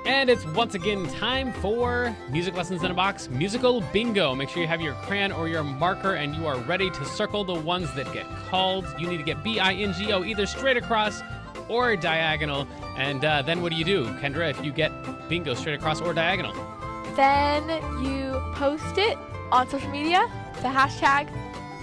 And it's once again time for Music Lessons in a Box Musical Bingo. Make sure you have your crayon or your marker and you are ready to circle the ones that get called. You need to get B-I-N-G-O either straight across or diagonal. And then what do you do, Kendra, if you get bingo straight across or diagonal? Then you post it on social media, the hashtag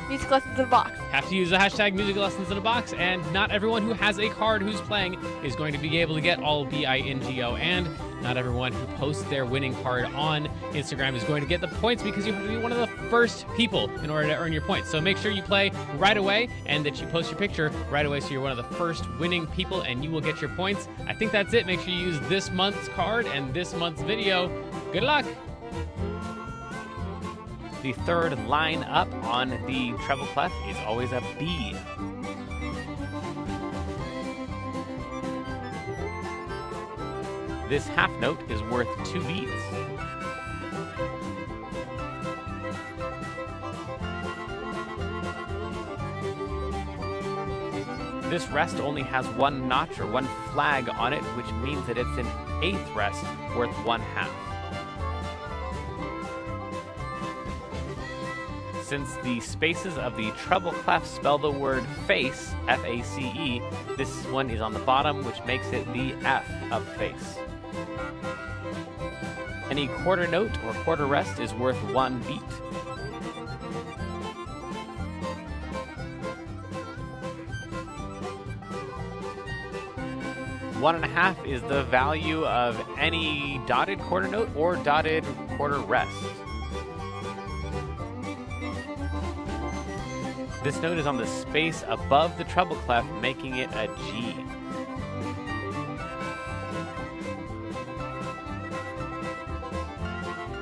Music Lessons in a Box. Have to use the hashtag Music Lessons in a Box, and not everyone who has a card who's playing is going to be able to get all B-I-N-G-O, and not everyone who posts their winning card on Instagram is going to get the points because you have to be one of the first people in order to earn your points. So make sure you play right away and that you post your picture right away so you're one of the first winning people and you will get your points. I think that's it. Make sure you use this month's card and this month's video. Good luck! The third line up on the treble clef is always a B. This half note is worth 2 beats. This rest only has one notch or one flag on it, which means that it's an eighth rest worth 1/2. Since the spaces of the treble clef spell the word face, F-A-C-E, this one is on the bottom, which makes it the F of face. Any quarter note or quarter rest is worth 1 beat. One and a half is the value of any dotted quarter note or dotted quarter rest. This note is on the space above the treble clef, making it a G.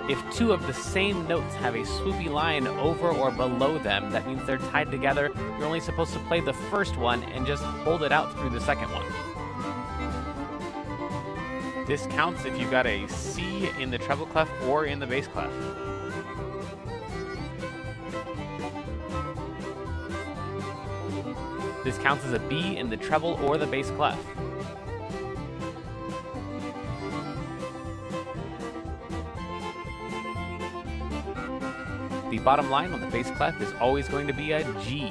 If two of the same notes have a swoopy line over or below them, that means they're tied together. You're only supposed to play the first one and just hold it out through the second one. This counts if you got a C in the treble clef or in the bass clef. This counts as a B in the treble or the bass clef. The bottom line on the bass clef is always going to be a G.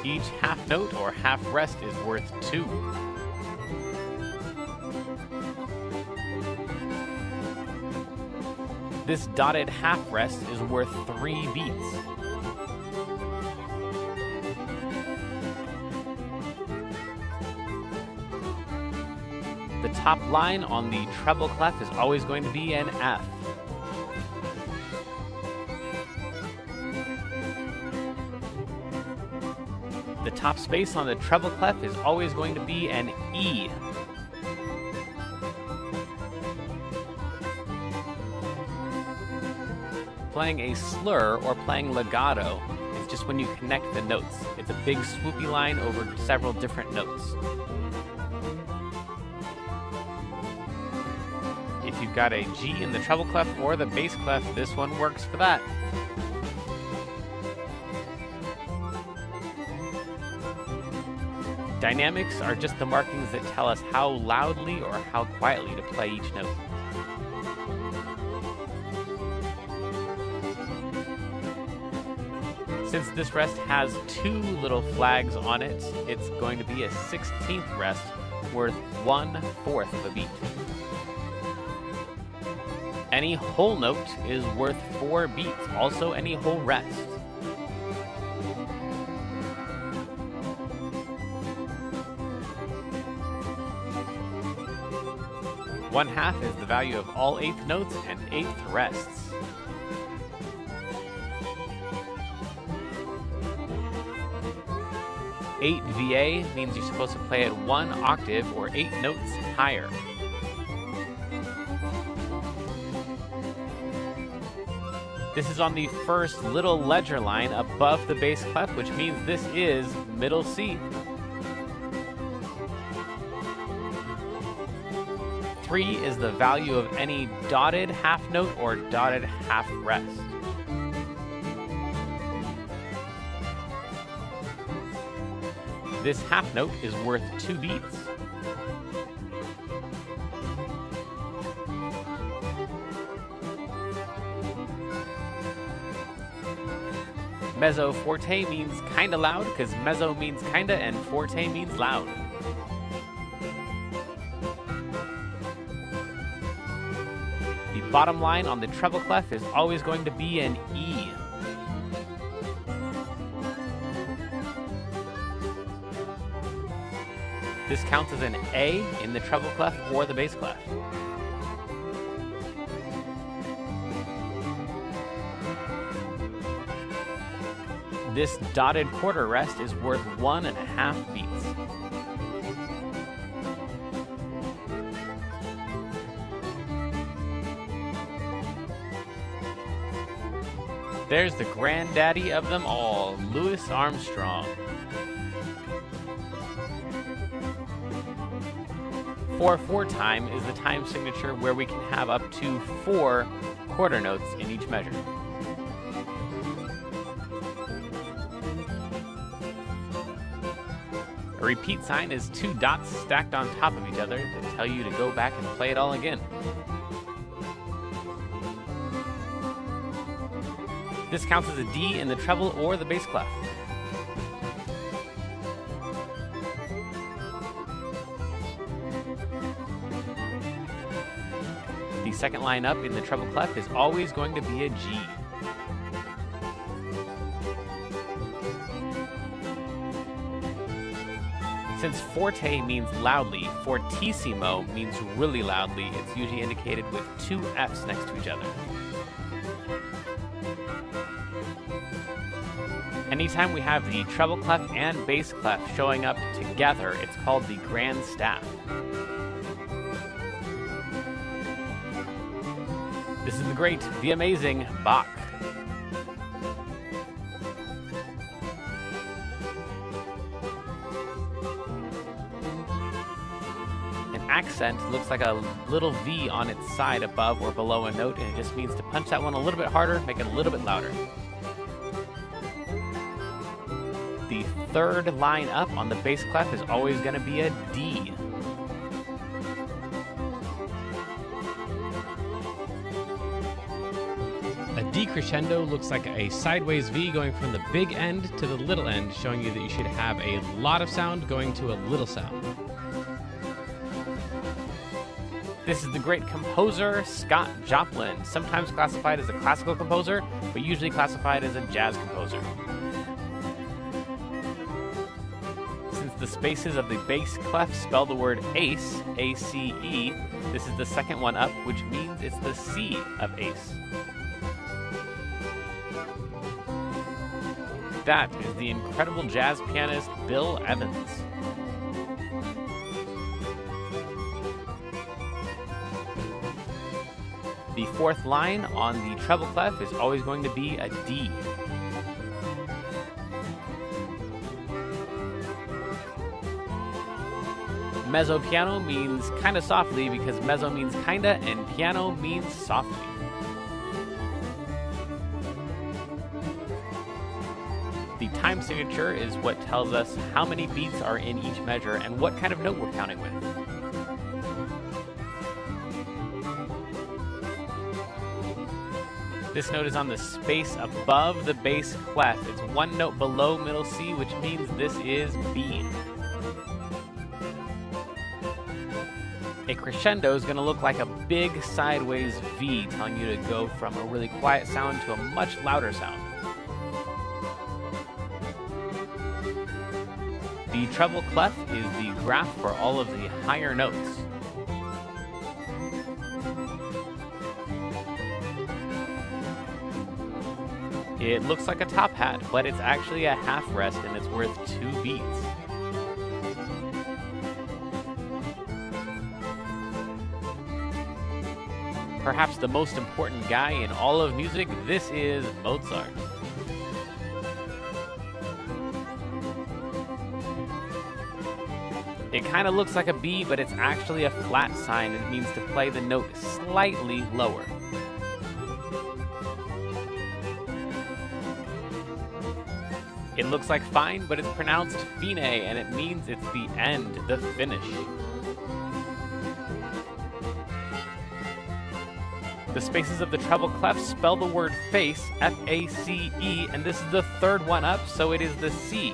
Each half note or half rest is worth 2. This dotted half rest is worth 3 beats. The top line on the treble clef is always going to be an F. The top space on the treble clef is always going to be an E. Playing a slur or playing legato is just when you connect the notes. It's a big swoopy line over several different notes. If you've got a G in the treble clef or the bass clef, this one works for that. Dynamics are just the markings that tell us how loudly or how quietly to play each note. Since this rest has 2 little flags on it, it's going to be a 16th rest worth 1/4 of a beat. Any whole note is worth 4 beats, also any whole rest. One half is the value of all 8th notes and 8th rests. Eight VA means you're supposed to play it 1 octave or 8 notes higher. This is on the first little ledger line above the bass clef, which means this is middle C. 3 is the value of any dotted half note or dotted half rest. This half note is worth 2 beats. Mezzo forte means kinda loud, because mezzo means kinda and forte means loud. The bottom line on the treble clef is always going to be an E. This counts as an A in the treble clef or the bass clef. This dotted quarter rest is worth 1.5 beats. There's the granddaddy of them all, Louis Armstrong. 4/4 time is the time signature where we can have up to 4 quarter notes in each measure. A repeat sign is 2 dots stacked on top of each other to tell you to go back and play it all again. This counts as a D in the treble or the bass clef. The second line up in the treble clef is always going to be a G. Since forte means loudly, fortissimo means really loudly. It's usually indicated with 2 F's next to each other. Anytime we have the treble clef and bass clef showing up together, it's called the grand staff. This is the great, the amazing Bach. Accent looks like a little V on its side above or below a note, and it just means to punch that one a little bit harder, make it a little bit louder. The third line up on the bass clef is always going to be a D. A decrescendo looks like a sideways V going from the big end to the little end, showing you that you should have a lot of sound going to a little sound. This is the great composer Scott Joplin, sometimes classified as a classical composer, but usually classified as a jazz composer. Since the spaces of the bass clef spell the word ace, A-C-E, this is the second one up, which means it's the C of ace. That is the incredible jazz pianist Bill Evans. The fourth line on the treble clef is always going to be a D. Mezzo piano means kinda softly because mezzo means kinda and piano means softly. The time signature is what tells us how many beats are in each measure and what kind of note we're counting with. This note is on the space above the bass clef. It's 1 note below middle C, which means this is B. A crescendo is going to look like a big sideways V, telling you to go from a really quiet sound to a much louder sound. The treble clef is the graph for all of the higher notes. It looks like a top hat, but it's actually a half rest and it's worth 2 beats. Perhaps the most important guy in all of music, this is Mozart. It kind of looks like a B, but it's actually a flat sign. It means to play the note slightly lower. It looks like fine, but it's pronounced fine, and it means it's the end, the finish. The spaces of the treble clef spell the word face, F-A-C-E, and this is the third one up, so it is the C.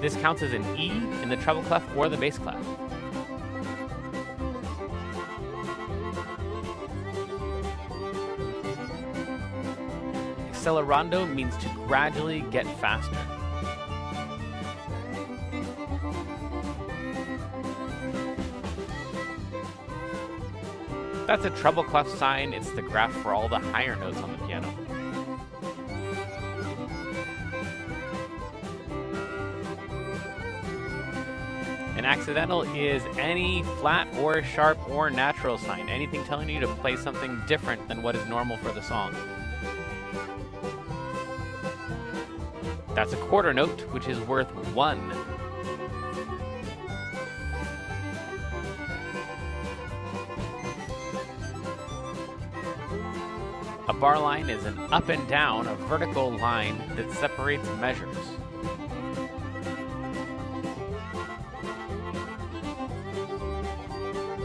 This counts as an E in the treble clef or the bass clef. Accelerando means to gradually get faster. That's a treble clef sign. It's the graph for all the higher notes on the piano. An accidental is any flat or sharp or natural sign, anything telling you to play something different than what is normal for the song. That's a quarter note, which is worth 1. A bar line is an up and down, a vertical line that separates measures.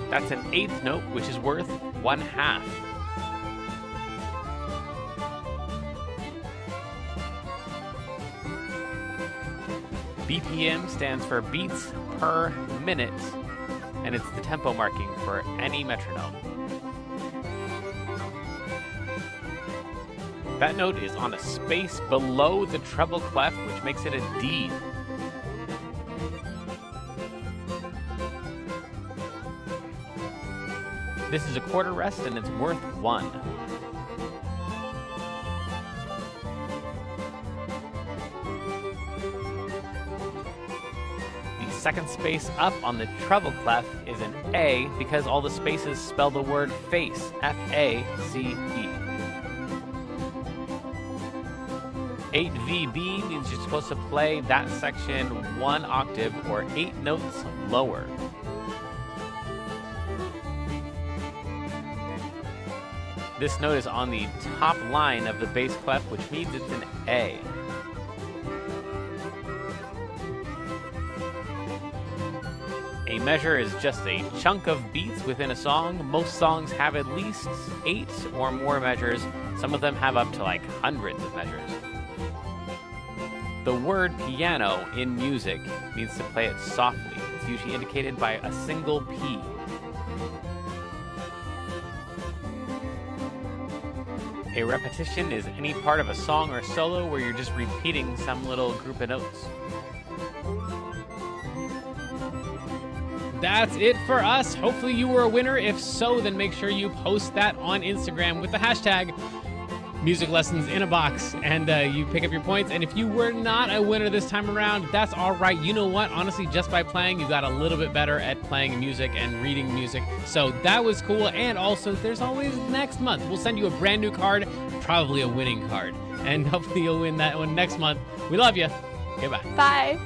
That's an eighth note, which is worth 1/2. BPM stands for beats per minute, and it's the tempo marking for any metronome. That note is on a space below the treble clef, which makes it a D. This is a quarter rest, and it's worth 1. The second space up on the treble clef is an A because all the spaces spell the word face, F-A-C-E. 8VB means you're supposed to play that section 1 octave or 8 notes lower. This note is on the top line of the bass clef, which means it's an A. A measure is just a chunk of beats within a song. Most songs have at least 8 or more measures. Some of them have up to like hundreds of measures. The word piano in music means to play it softly. It's usually indicated by a single P. A repetition is any part of a song or solo where you're just repeating some little group of notes. That's it for us. Hopefully you were a winner. If so, then make sure you post that on Instagram with the hashtag Music Lessons in a Box, and you pick up your points. And if you were not a winner this time around, that's all right. You know what? Honestly, just by playing, you got a little bit better at playing music and reading music. So that was cool. And also, there's always next month. We'll send you a brand new card, probably a winning card. And hopefully you'll win that one next month. We love you. Goodbye. Bye.